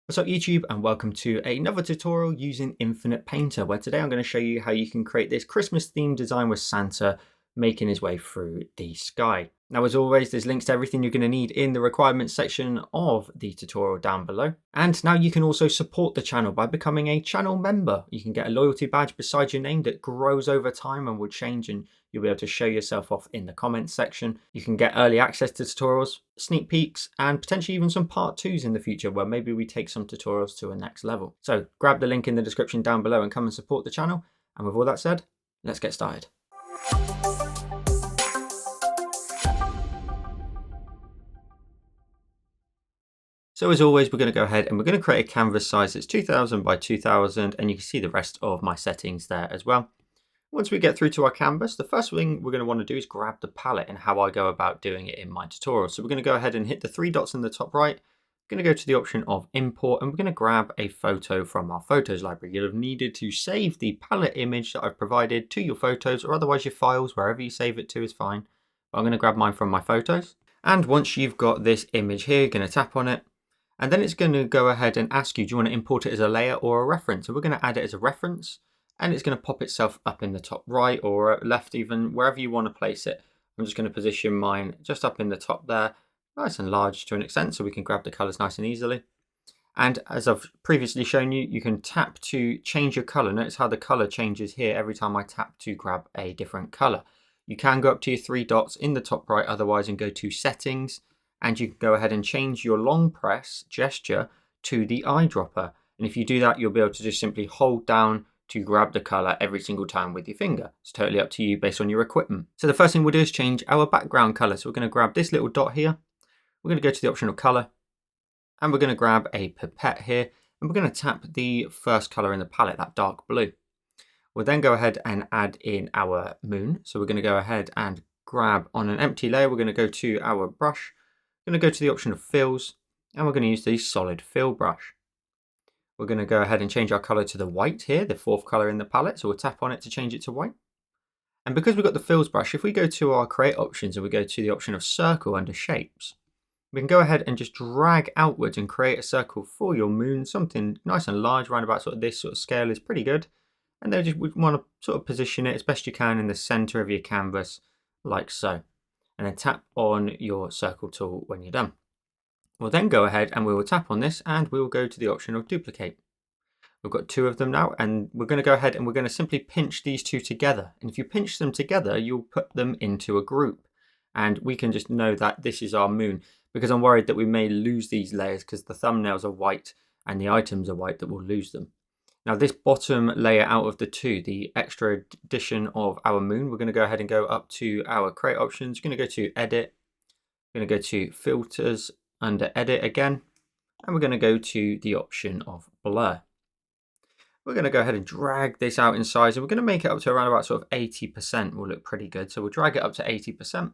What's up YouTube, and welcome to another tutorial using Infinite Painter, where today I'm going to show you how you can create this Christmas themed design with Santa making his way through the sky. Now, as always, there's links to everything you're going to need in the requirements section of the tutorial down below. And now you can also support the channel by becoming a channel member. You can get a loyalty badge beside your name that grows over time and will change, and you'll be able to show yourself off in the comments section. You can get early access to tutorials, sneak peeks, and potentially even some part 2s in the future where maybe we take some tutorials to a next level. So grab the link in the description down below and come and support the channel. And with all that said, let's get started. So as always, we're going to go ahead and we're going to create a canvas size that's 2000 by 2000, and you can see the rest of my settings there as well. Once we get through to our canvas, the first thing we're going to want to do is grab the palette and how I go about doing it in my tutorial. So we're going to go ahead and hit the 3 dots in the top right. We're going to go to the option of import, and we're going to grab a photo from our photos library. You'll have needed to save the palette image that I've provided to your photos, or otherwise your files, wherever you save it to is fine. But I'm going to grab mine from my photos. And once you've got this image here, you're going to tap on it. And then it's going to go ahead and ask you, do you want to import it as a layer or a reference? So we're going to add it as a reference, and it's going to pop itself up in the top right or left, even wherever you want to place it. I'm just going to position mine just up in the top there, nice and large to an extent, so we can grab the colors nice and easily. And as I've previously shown you, you can tap to change your color. Notice how the color changes here every time I tap to grab a different color. You can go up to your 3 dots in the top right otherwise and go to settings, and you can go ahead and change your long press gesture to the eyedropper. And if you do that, you'll be able to just simply hold down to grab the color every single time with your finger. It's totally up to you based on your equipment. So the first thing we'll do is change our background color. So we're going to grab this little dot here. We're going to go to the option of color, and we're going to grab a pipette here, and we're going to tap the first color in the palette, that dark blue. We'll then go ahead and add in our moon. So we're going to go ahead and grab on an empty layer. We're going to go to our brush. We're going to go to the option of fills, and we're going to use the solid fill brush. We're going to go ahead and change our color to the white here, the 4th color in the palette. So we'll tap on it to change it to white. And because we've got the fills brush, if we go to our create options and we go to the option of circle under shapes, we can go ahead and just drag outwards and create a circle for your moon, something nice and large, around about sort of this sort of scale is pretty good. And then we want to sort of position it as best you can in the center of your canvas, like so. And then tap on your circle tool when you're done. We'll then go ahead and we will tap on this, and we will go to the option of duplicate. We've got 2 of them now, and we're going to go ahead and we're going to simply pinch these 2 together. And if you pinch them together, you'll put them into a group. And we can just know that this is our moon, because I'm worried that we may lose these layers because the thumbnails are white and the items are white, that we'll lose them. Now this bottom layer out of the 2, the extra addition of our moon, we're going to go ahead and go up to our create options. We're going to go to edit. We're going to go to filters under edit again, and we're going to go to the option of blur. We're going to go ahead and drag this out in size, and we're going to make it up to around about sort of 80%. Will look pretty good. So we'll drag it up to 80%.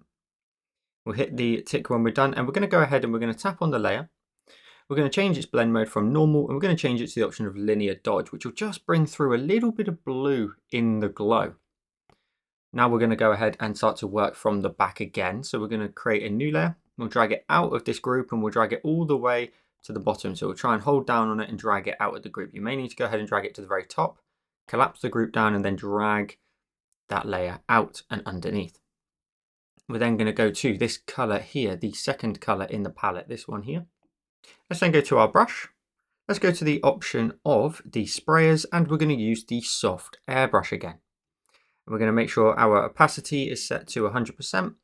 We'll hit the tick when we're done, and we're going to go ahead and we're going to tap on the layer. We're going to change its blend mode from normal, and we're going to change it to the option of linear dodge, which will just bring through a little bit of blue in the glow. Now we're going to go ahead and start to work from the back again. So we're going to create a new layer. We'll drag it out of this group, and we'll drag it all the way to the bottom. So we'll try and hold down on it and drag it out of the group. You may need to go ahead and drag it to the very top, collapse the group down, and then drag that layer out and underneath. We're then going to go to this color here, the 2nd color in the palette, this one here. Let's then go to our brush. Let's go to the option of the sprayers, and we're going to use the soft airbrush again. We're going to make sure our opacity is set to 100%,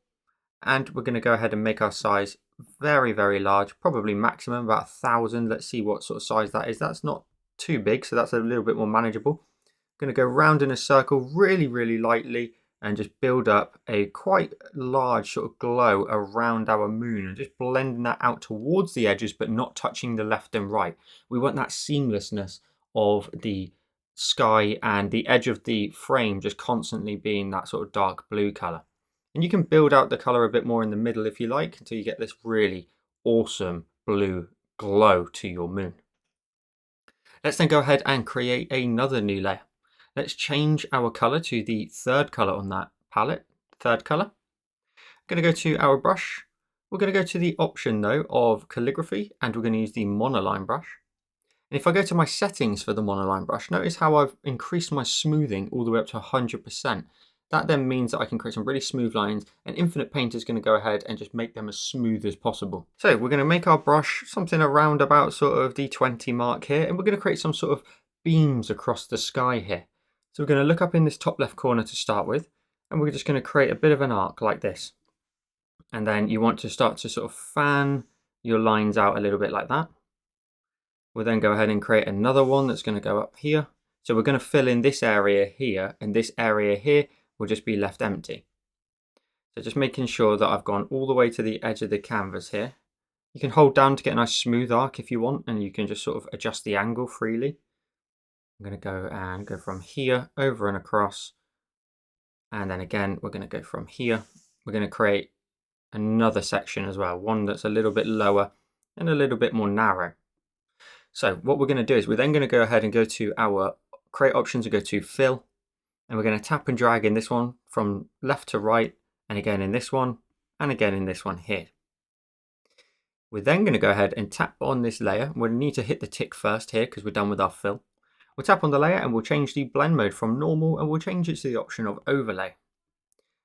and we're going to go ahead and make our size very, very large, probably maximum about 1000. Let's see what sort of size that is. That's not too big, so that's a little bit more manageable. I'm going to go round in a circle really, really lightly, and just build up a quite large sort of glow around our moon, and just blending that out towards the edges but not touching the left and right. We want that seamlessness of the sky and the edge of the frame just constantly being that sort of dark blue color. And you can build out the color a bit more in the middle if you like, until you get this really awesome blue glow to your moon. Let's then go ahead and create another new layer. Let's change our color to the 3rd color on that palette, 3rd color. I'm going to go to our brush. We're going to go to the option though of calligraphy, and we're going to use the monoline brush. And if I go to my settings for the monoline brush, notice how I've increased my smoothing all the way up to 100%. That then means that I can create some really smooth lines, and Infinite Paint is going to go ahead and just make them as smooth as possible. So we're going to make our brush something around about sort of the 20 mark here, and we're going to create some sort of beams across the sky here. So we're going to look up in this top left corner to start with, and we're just going to create a bit of an arc like this. And then you want to start to sort of fan your lines out a little bit like that. We'll then go ahead and create another one that's going to go up here. So we're going to fill in this area here, and this area here will just be left empty. So just making sure that I've gone all the way to the edge of the canvas here. You can hold down to get a nice smooth arc if you want, and you can just sort of adjust the angle freely. I'm going to go from here over and across. And then again, we're going to go from here. We're going to create another section as well, one that's a little bit lower and a little bit more narrow. So what we're going to do is we're then going to go ahead and go to our create options and go to fill, and we're going to tap and drag in this one from left to right, and again in this one, and again in this one here. We're then going to go ahead and tap on this layer. We'll need to hit the tick first here because we're done with our fill. We'll tap on the layer and we'll change the blend mode from normal, and we'll change it to the option of overlay.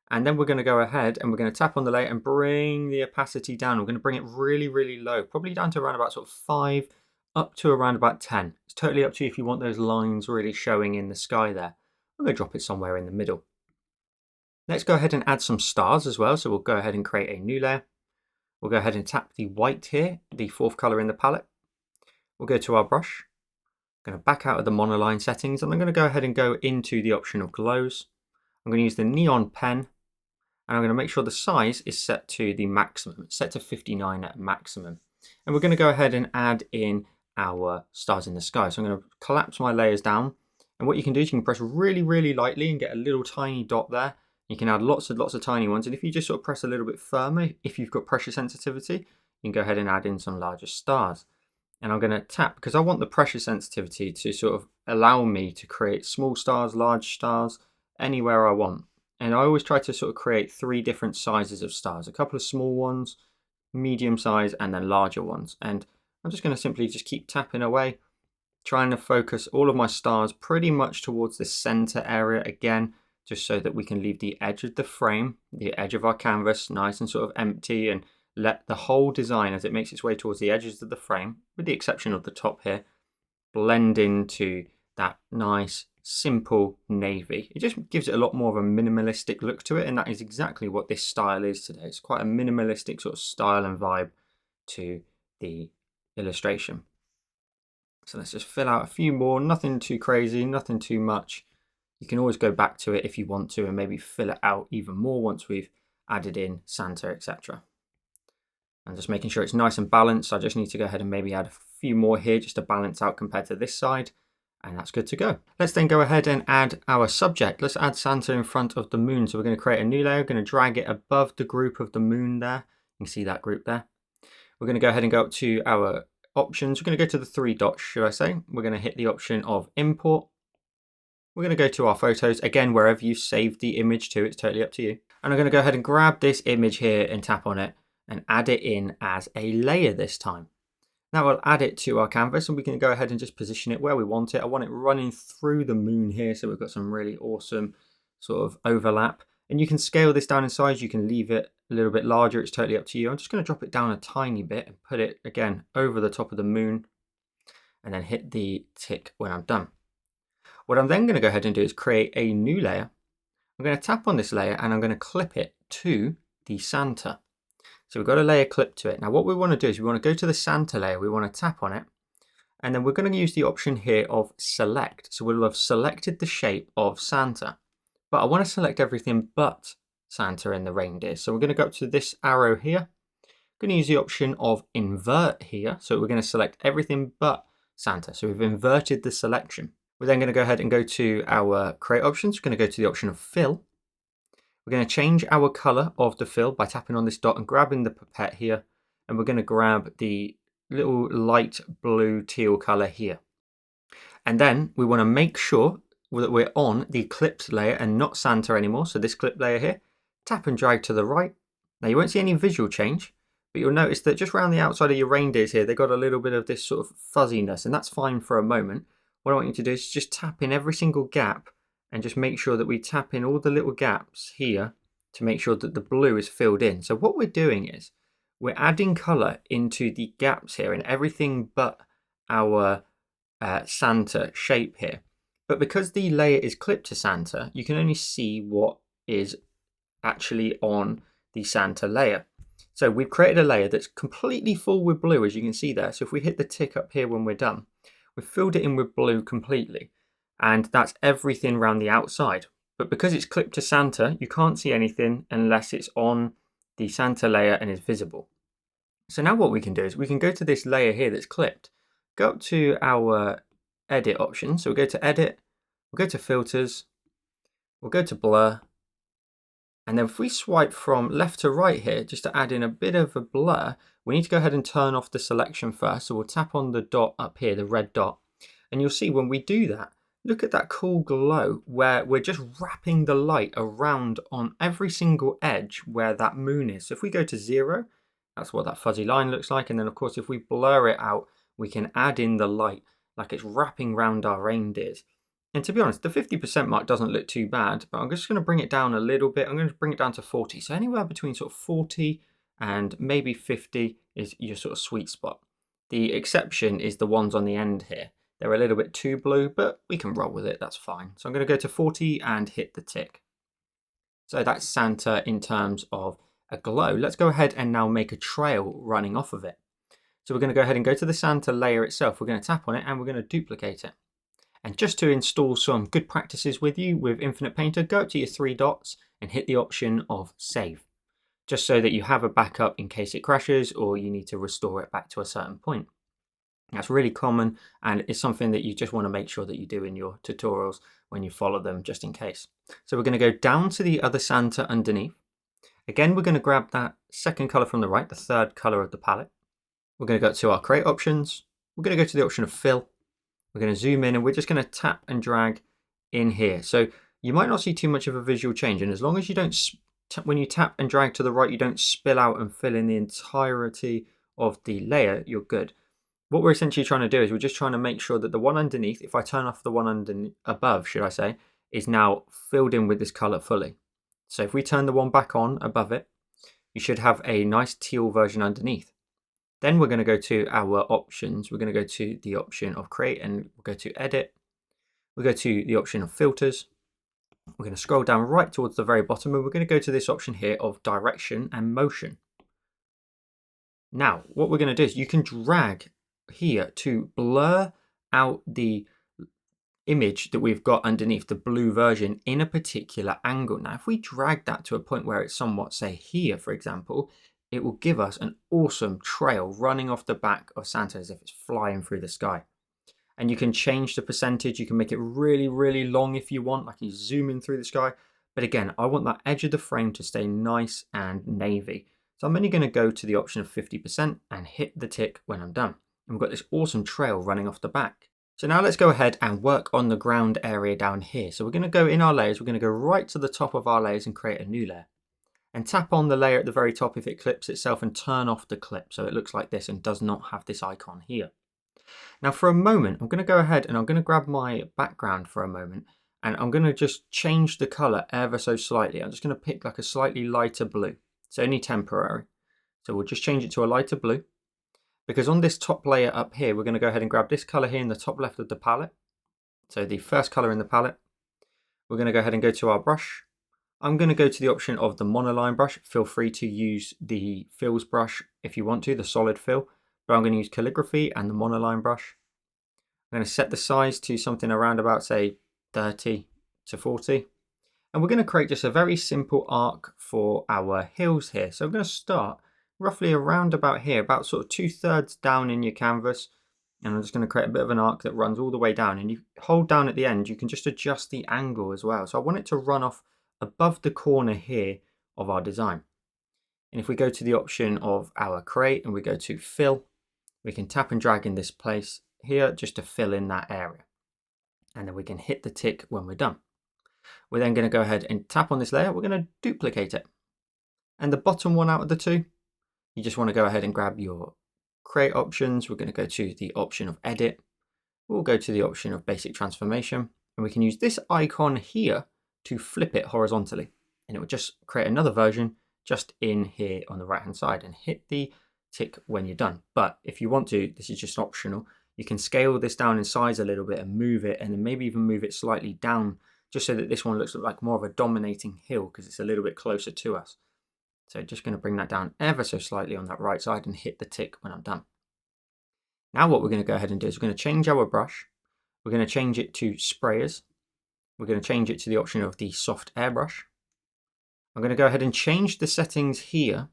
And then we're going to go ahead and we're going to tap on the layer and bring the opacity down. We're going to bring it really, really low, probably down to around about sort of 5 up to around about 10. It's totally up to you if you want those lines really showing in the sky there. I'm going to drop it somewhere in the middle. Let's go ahead and add some stars as well. So we'll go ahead and create a new layer. We'll go ahead and tap the white here, the fourth color in the palette. We'll go to our brush. I'm going to back out of the monoline settings, and I'm going to go ahead and go into the option of glows. I'm going to use the neon pen, and I'm going to make sure the size is set to the maximum. It's set to 59 at maximum. And we're going to go ahead and add in our stars in the sky. So I'm going to collapse my layers down, and what you can do is you can press really, really lightly and get a little tiny dot there. You can add lots of tiny ones, and if you just sort of press a little bit firmer, if you've got pressure sensitivity, you can go ahead and add in some larger stars. And I'm going to tap because I want the pressure sensitivity to sort of allow me to create small stars, large stars, anywhere I want. And I always try to sort of create 3 different sizes of stars, a couple of small ones, medium size, and then larger ones. And I'm just going to simply just keep tapping away, trying to focus all of my stars pretty much towards the center area again, just so that we can leave the edge of the frame, the edge of our canvas, nice and sort of empty, and let the whole design, as it makes its way towards the edges of the frame, with the exception of the top here, blend into that nice, simple navy. It just gives it a lot more of a minimalistic look to it, and that is exactly what this style is today. It's quite a minimalistic sort of style and vibe to the illustration. So let's just fill out a few more, nothing too crazy, nothing too much. You can always go back to it if you want to and maybe fill it out even more once we've added in Santa, etc. And just making sure it's nice and balanced. I just need to go ahead and maybe add a few more here just to balance out compared to this side. And that's good to go. Let's then go ahead and add our subject. Let's add Santa in front of the moon. So we're going to create a new layer. We're going to drag it above the group of the moon there. You can see that group there. We're going to go ahead and go up to our options. We're going to go to the 3 dots, should I say. We're going to hit the option of import. We're going to go to our photos. Again, wherever you saved the image to, it's totally up to you. And I'm going to go ahead and grab this image here and tap on it and add it in as a layer this time. Now we'll add it to our canvas, and we can go ahead and just position it where we want it. I want it running through the moon here, so we've got some really awesome sort of overlap. And you can scale this down in size. You can leave it a little bit larger. It's totally up to you. I'm just going to drop it down a tiny bit and put it again over the top of the moon, and then hit the tick when I'm done. What I'm then going to go ahead and do is create a new layer. I'm going to tap on this layer and I'm going to clip it to the Santa. So we've got a layer clipped to it. Now what we want to do is we want to go to the Santa layer. We want to tap on it, and then we're going to use the option here of select. So we'll have selected the shape of Santa, but I want to select everything but Santa and the reindeer. So we're going to go up to this arrow here. I'm going to use the option of invert here. So we're going to select everything but Santa. So we've inverted the selection. We're then going to go ahead and go to our create options. We're going to go to the option of fill. We're going to change our color of the fill by tapping on this dot and grabbing the pipette here. And we're going to grab the little light blue teal color here. And then we want to make sure that we're on the clipped layer and not Santa anymore. So this clip layer here, tap and drag to the right. Now you won't see any visual change, But you'll notice that just around the outside of your reindeers here, they've got a little bit of this sort of fuzziness, and that's fine for a moment. What I want you to do is just tap in every single gap and just make sure that we tap in all the little gaps here to make sure that the blue is filled in. So what we're doing is we're adding color into the gaps here and everything but our Santa shape here. But because the layer is clipped to Santa, you can only see what is actually on the Santa layer. So we've created a layer that's completely full with blue, as you can see there. So if we hit the tick up here when we're done, we've filled it in with blue completely. And that's everything around the outside. But because it's clipped to Santa, you can't see anything unless it's on the Santa layer and is visible. So now what we can do is we can go to this layer here that's clipped, go up to our edit option. So we'll go to edit, we'll go to filters, we'll go to blur. And then if we swipe from left to right here, just to add in a bit of a blur, we need to go ahead and turn off the selection first. So we'll tap on the dot up here, the red dot. And you'll see when we do that, look at that cool glow where we're just wrapping the light around on every single edge where that moon is. So if we go to 0, that's what that fuzzy line looks like. And then of course, if we blur it out, we can add in the light like it's wrapping around our reindeers. And to be honest, the 50% mark doesn't look too bad, but I'm just going to bring it down a little bit. I'm going to bring it down to 40. So anywhere between sort of 40 and maybe 50 is your sort of sweet spot. The exception is the ones on the end here. They're a little bit too blue, but we can roll with it. That's fine. So I'm going to go to 40 and hit the tick. So that's Santa in terms of a glow. Let's go ahead and now make a trail running off of it. So we're going to go ahead and go to the Santa layer itself. We're going to tap on it and we're going to duplicate it. And just to install some good practices with you with Infinite Painter, go up to your 3 dots and hit the option of save, just so that you have a backup in case it crashes or you need to restore it back to a certain point. That's really common and it's something that you just want to make sure that you do in your tutorials when you follow them, just in case. So we're going to go down to the other Santa underneath. Again, we're going to grab that second color from the right, the third color of the palette. We're going to go to our create options. We're going to go to the option of fill. We're going to zoom in and we're just going to tap and drag in here. So you might not see too much of a visual change. And as long as you don't, when you tap and drag to the right, you don't spill out and fill in the entirety of the layer, you're good. What we're essentially trying to do is we're just trying to make sure that the one underneath, if I turn off the one above, should I say, is now filled in with this color fully. So if we turn the one back on above it, you should have a nice teal version underneath. Then we're going to go to our options. We're going to go to the option of create and we'll go to edit. We'll go to the option of filters. We're going to scroll down right towards the very bottom and we're going to go to this option here of direction and motion. Now, what we're going to do is you can drag here to blur out the image that we've got underneath the blue version in a particular angle. Now, if we drag that to a point where it's somewhat, say here, for example, it will give us an awesome trail running off the back of Santa as if it's flying through the sky. And you can change the percentage. You can make it really, really long if you want, like he's zooming through the sky. But again, I want that edge of the frame to stay nice and navy. So I'm only going to go to the option of 50% and hit the tick when I'm done. And we've got this awesome trail running off the back. So now let's go ahead and work on the ground area down here. So we're going to go in our layers. We're going to go right to the top of our layers and create a new layer. And tap on the layer at the very top if it clips itself and turn off the clip so it looks like this and does not have this icon here. Now for a moment, I'm going to go ahead and I'm going to grab my background for a moment and I'm going to just change the color ever so slightly. I'm just going to pick like a slightly lighter blue. It's only temporary. So we'll just change it to a lighter blue because on this top layer up here, we're going to go ahead and grab this color here in the top left of the palette. So the first color in the palette, we're going to go ahead and go to our brush. I'm going to go to the option of the monoline brush. Feel free to use the fills brush if you want to, the solid fill, but I'm going to use calligraphy and the monoline brush. I'm going to set the size to something around about, say, 30 to 40. And we're going to create just a very simple arc for our hills here. So I'm going to start roughly around about here, about sort of 2/3 down in your canvas. And I'm just going to create a bit of an arc that runs all the way down. And you hold down at the end, you can just adjust the angle as well. So I want it to run off above the corner here of our design. And if we go to the option of our create and we go to fill, we can tap and drag in this place here just to fill in that area. And then we can hit the tick when we're done. We're then going to go ahead and tap on this layer. We're going to duplicate it. And the bottom one out of the two, you just want to go ahead and grab your create options. We're going to go to the option of edit. We'll go to the option of basic transformation, and we can use this icon here to flip it horizontally, and it will just create another version just in here on the right hand side, and hit the tick when you're done. But if you want to, this is just optional, you can scale this down in size a little bit and move it, and then maybe even move it slightly down just so that this one looks like more of a dominating hill because it's a little bit closer to us. So just going to bring that down ever so slightly on that right side and hit the tick when I'm done. Now what we're going to go ahead and do is we're going to change our brush. We're going to change it to sprayers. We're going to change it to the option of the soft airbrush. I'm going to go ahead and change the settings here.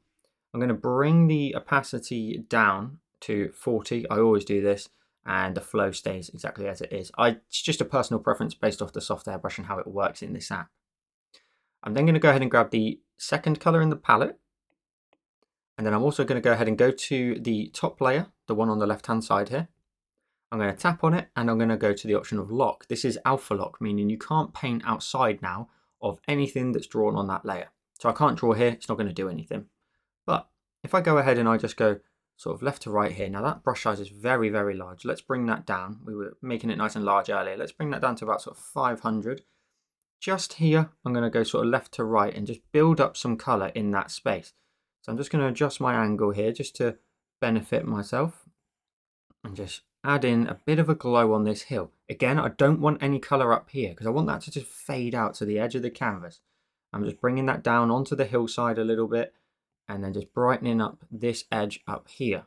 I'm going to bring the opacity down to 40. I always do this, and the flow stays exactly as it is. It's just a personal preference based off the soft airbrush and how it works in this app. I'm then going to go ahead and grab the second color in the palette. And then I'm also going to go ahead and go to the top layer, the one on the left hand side here. I'm going to tap on it, and I'm going to go to the option of lock. This is alpha lock, meaning you can't paint outside now of anything that's drawn on that layer. So I can't draw here, it's not going to do anything. But if I go ahead and I just go sort of left to right here, now that brush size is very, very large. Let's bring that down. We were making it nice and large earlier. Let's bring that down to about sort of 500. Just here, I'm going to go sort of left to right and just build up some color in that space. So I'm just going to adjust my angle here just to benefit myself, and just add in a bit of a glow on this hill. Again, I don't want any color up here because I want that to just fade out to the edge of the canvas. I'm just bringing that down onto the hillside a little bit, and then just brightening up this edge up here.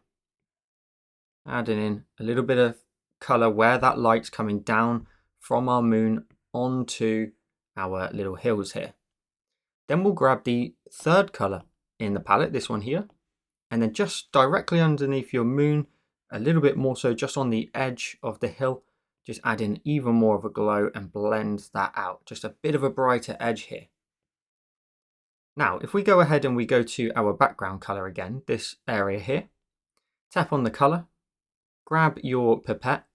Adding in a little bit of color where that light's coming down from our moon onto our little hills here. Then we'll grab the third color in the palette, this one here, and then just directly underneath your moon, a little bit more so just on the edge of the hill, just add in even more of a glow and blend that out. Just a bit of a brighter edge here. Now, if we go ahead and we go to our background color again, this area here, tap on the color, grab your pipette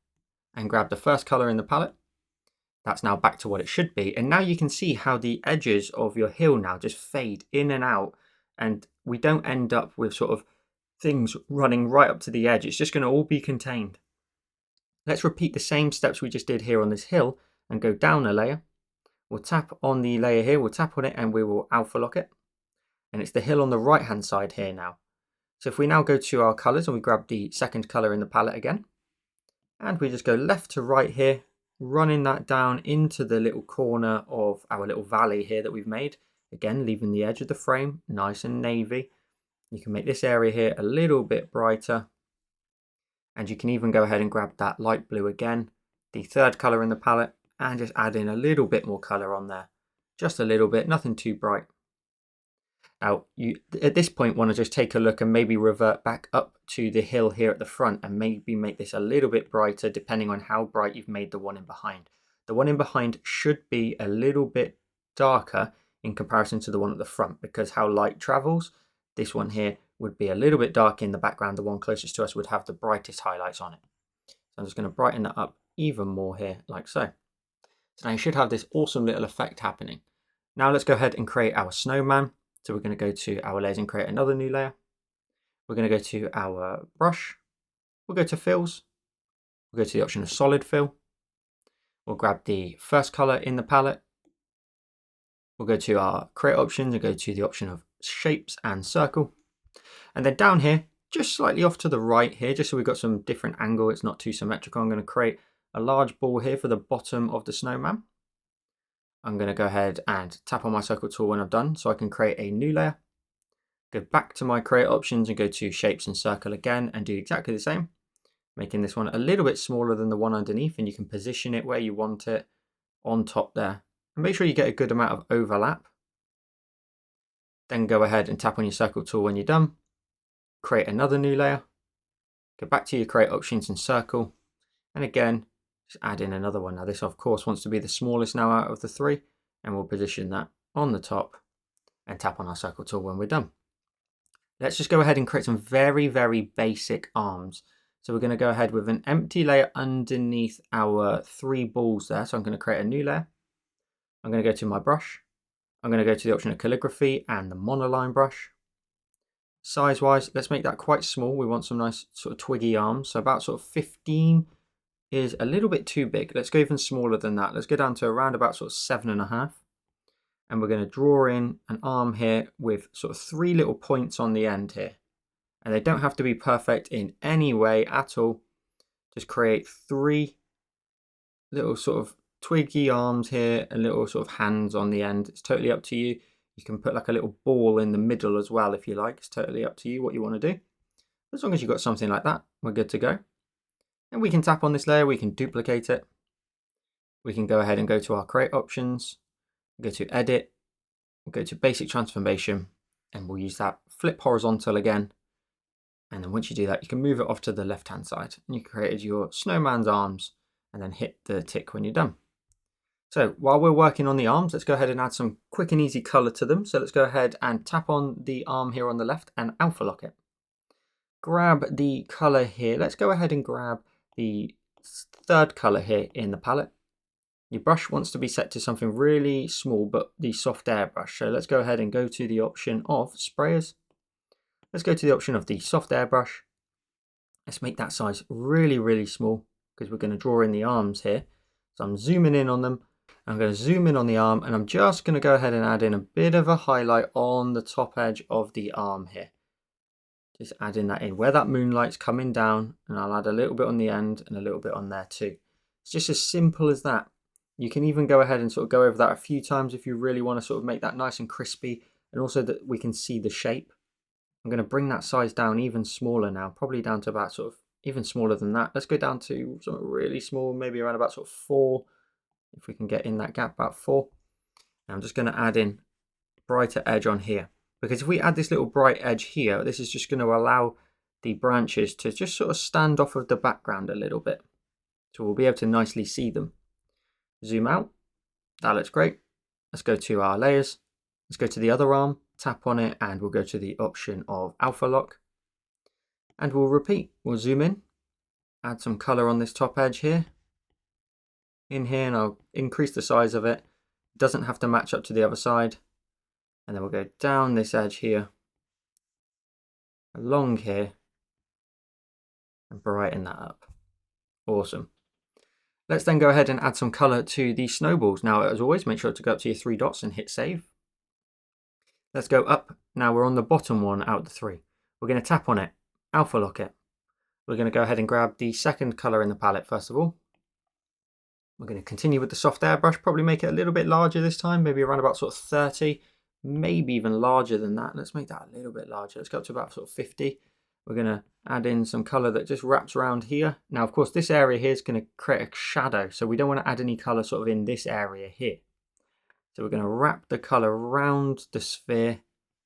and grab the first color in the palette. That's now back to what it should be. And now you can see how the edges of your hill now just fade in and out, and we don't end up with sort of things running right up to the edge. It's just going to all be contained. Let's repeat the same steps we just did here on this hill and go down a layer. We'll tap on the layer here, we'll tap on it, and we will alpha lock it. And it's the hill on the right hand side here now. So if we now go to our colors and we grab the second color in the palette again, and we just go left to right here, running that down into the little corner of our little valley here that we've made. Again, leaving the edge of the frame nice and navy. You can make this area here a little bit brighter. And you can even go ahead and grab that light blue again, the third color in the palette, and just add in a little bit more color on there. Just a little bit, nothing too bright. Now, you at this point want to just take a look and maybe revert back up to the hill here at the front and maybe make this a little bit brighter depending on how bright you've made the one in behind. The one in behind should be a little bit darker in comparison to the one at the front, because how light travels, this one here would be a little bit dark in the background. The one closest to us would have the brightest highlights on it. So I'm just going to brighten that up even more here, like so. So now you should have this awesome little effect happening. Now let's go ahead and create our snowman. So we're going to go to our layers and create another new layer. We're going to go to our brush. We'll go to fills. We'll go to the option of solid fill. We'll grab the first color in the palette. We'll go to our create options and go to the option of shapes and circle. And then down here, just slightly off to the right here, just so we've got some different angle, it's not too symmetrical, I'm going to create a large ball here for the bottom of the snowman. I'm going to go ahead and tap on my circle tool when I've done, so I can create a new layer. Go back to my create options and go to shapes and circle again and do exactly the same, making this one a little bit smaller than the one underneath, and you can position it where you want it on top there. And make sure you get a good amount of overlap. Then go ahead and tap on your circle tool when you're done. Create another new layer. Go back to your create options and circle. And again, just add in another one. Now this of course wants to be the smallest now out of the three, and we'll position that on the top and tap on our circle tool when we're done. Let's just go ahead and create some very, very basic arms. So we're going to go ahead with an empty layer underneath our three balls there. So I'm going to create a new layer. I'm going to go to my brush. I'm going to go to the option of calligraphy and the monoline brush. Size wise, let's make that quite small. We want some nice sort of twiggy arms. So about sort of 15 is a little bit too big. Let's go even smaller than that. Let's go down to around about sort of 7.5. And we're going to draw in an arm here with sort of 3 little points on the end here. And they don't have to be perfect in any way at all. Just create 3 little sort of twiggy arms here and little sort of hands on the end. It's totally up to you. You can put like a little ball in the middle as well if you like. It's totally up to you what you want to do. As long as you've got something like that, we're good to go. And we can tap on this layer, we can duplicate it. We can go ahead and go to our create options, go to edit, we'll go to basic transformation, and we'll use that flip horizontal again. And then once you do that, you can move it off to the left hand side and you created your snowman's arms, and then hit the tick when you're done. So while we're working on the arms, let's go ahead and add some quick and easy color to them. So let's go ahead and tap on the arm here on the left and alpha lock it. Grab the color here. Let's go ahead and grab the 3rd color here in the palette. Your brush wants to be set to something really small, but the soft airbrush. So let's go ahead and go to the option of sprayers. Let's go to the option of the soft airbrush. Let's make that size really, really small because we're going to draw in the arms here. So I'm zooming in on them. I'm going to zoom in on the arm, and I'm just going to go ahead and add in a bit of a highlight on the top edge of the arm here. Just adding that in where that moonlight's coming down, and I'll add a little bit on the end and a little bit on there too. It's just as simple as that. You can even go ahead and sort of go over that a few times if you really want to sort of make that nice and crispy, and also that we can see the shape. I'm going to bring that size down even smaller now, probably down to about sort of even smaller than that. Let's go down to something really small, maybe around about sort of 4. If we can get in that gap, about 4. And I'm just going to add in brighter edge on here, because if we add this little bright edge here, this is just going to allow the branches to just sort of stand off of the background a little bit. So we'll be able to nicely see them. Zoom out. That looks great. Let's go to our layers. Let's go to the other arm, tap on it, and we'll go to the option of alpha lock. And we'll repeat. We'll zoom in, add some color on this top edge here. In here, and I'll increase the size of it. It doesn't have to match up to the other side. And then we'll go down this edge here, along here, and brighten that up. Awesome. Let's then go ahead and add some color to the snowballs. Now, as always, make sure to go up to your 3 dots and hit save. Let's go up. Now we're on the bottom one out of the 3. We're going to tap on it, alpha lock it. We're going to go ahead and grab the 2nd color in the palette first of all. We're going to continue with the soft airbrush, probably make it a little bit larger this time, maybe around about sort of 30, maybe even larger than that. Let's make that a little bit larger. Let's go up to about sort of 50. We're going to add in some color that just wraps around here. Now, of course, this area here is going to create a shadow, so we don't want to add any color sort of in this area here. So we're going to wrap the color around the sphere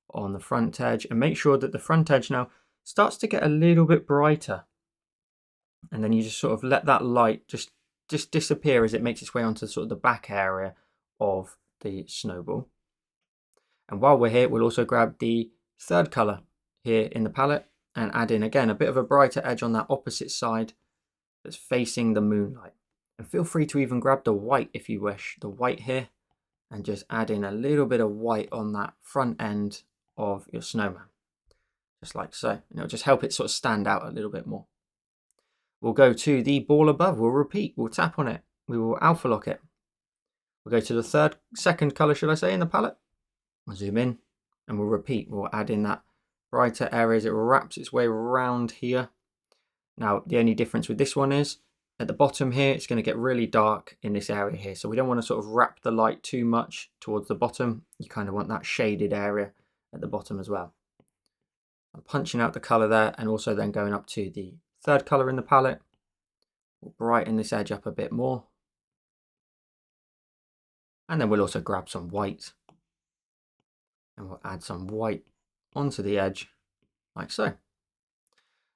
on the front edge, and make sure that the front edge now starts to get a little bit brighter. And then you just sort of let that light just disappear as it makes its way onto sort of the back area of the snowball. And while we're here, we'll also grab the 3rd color here in the palette and add in again a bit of a brighter edge on that opposite side that's facing the moonlight. And feel free to even grab the white if you wish, the white here, and just add in a little bit of white on that front end of your snowman, just like so. And it'll just help it sort of stand out a little bit more. We'll go to the ball above, we'll repeat, we'll tap on it, we will alpha lock it. We'll go to the 2nd color, should I say, in the palette. We'll zoom in and we'll repeat. We'll add in that brighter area as it wraps its way around here. Now, the only difference with this one is at the bottom here, it's going to get really dark in this area here. So we don't want to sort of wrap the light too much towards the bottom. You kind of want that shaded area at the bottom as well. I'm punching out the color there, and also then going up to the 3rd color in the palette. We'll brighten this edge up a bit more. And then we'll also grab some white. And we'll add some white onto the edge, like so.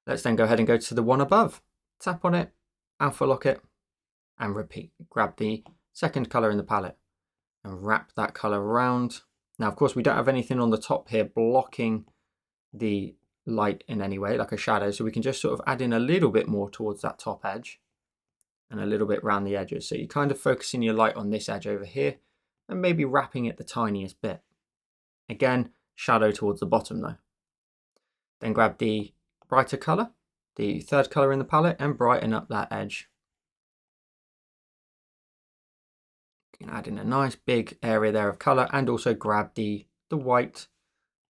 Let's then go ahead and go to the one above. Tap on it, alpha lock it, and repeat. Grab the 2nd color in the palette and wrap that color around. Now, of course, we don't have anything on the top here blocking the light in any way, like a shadow, so we can just sort of add in a little bit more towards that top edge and a little bit around the edges. So you're kind of focusing your light on this edge over here and maybe wrapping it the tiniest bit. Again, shadow towards the bottom though. Then grab the brighter color, the third color in the palette, and brighten up that edge. You can add in a nice big area there of color, and also grab the white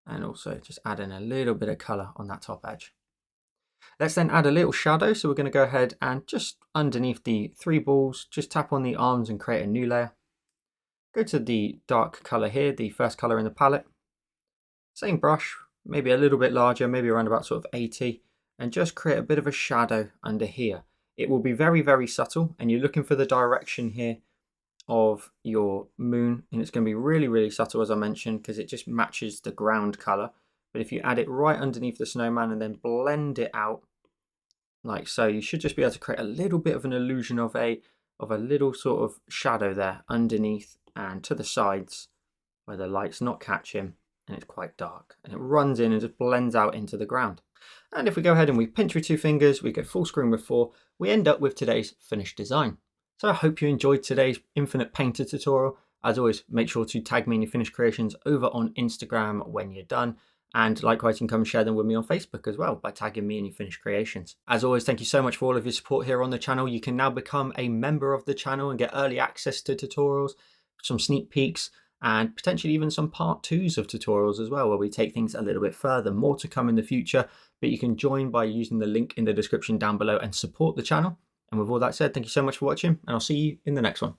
and also just add in a little bit of color on that top edge. Let's then add a little shadow. So we're going to go ahead and just underneath the 3 balls, just tap on the arms and create a new layer. Go to the dark color here, the first color in the palette. Same brush, maybe a little bit larger, maybe around about sort of 80, and just create a bit of a shadow under here. It will be very, very subtle, and you're looking for the direction here of your moon, and it's going to be really, really subtle, as I mentioned, because it just matches the ground color. But if you add it right underneath the snowman and then blend it out like so, you should just be able to create a little bit of an illusion of a little sort of shadow there underneath and to the sides where the light's not catching and it's quite dark, and it runs in and just blends out into the ground. And if we go ahead and we pinch with 2 fingers, we go full screen with 4, we end up with today's finished design. So I hope you enjoyed today's Infinite Painter tutorial. As always, make sure to tag me in your finished creations over on Instagram when you're done. And likewise, you can come and share them with me on Facebook as well by tagging me in your finished creations. As always, thank you so much for all of your support here on the channel. You can now become a member of the channel and get early access to tutorials, some sneak peeks, and potentially even some part 2s of tutorials as well, where we take things a little bit further. More to come in the future, but you can join by using the link in the description down below and support the channel. And with all that said, thank you so much for watching, and I'll see you in the next one.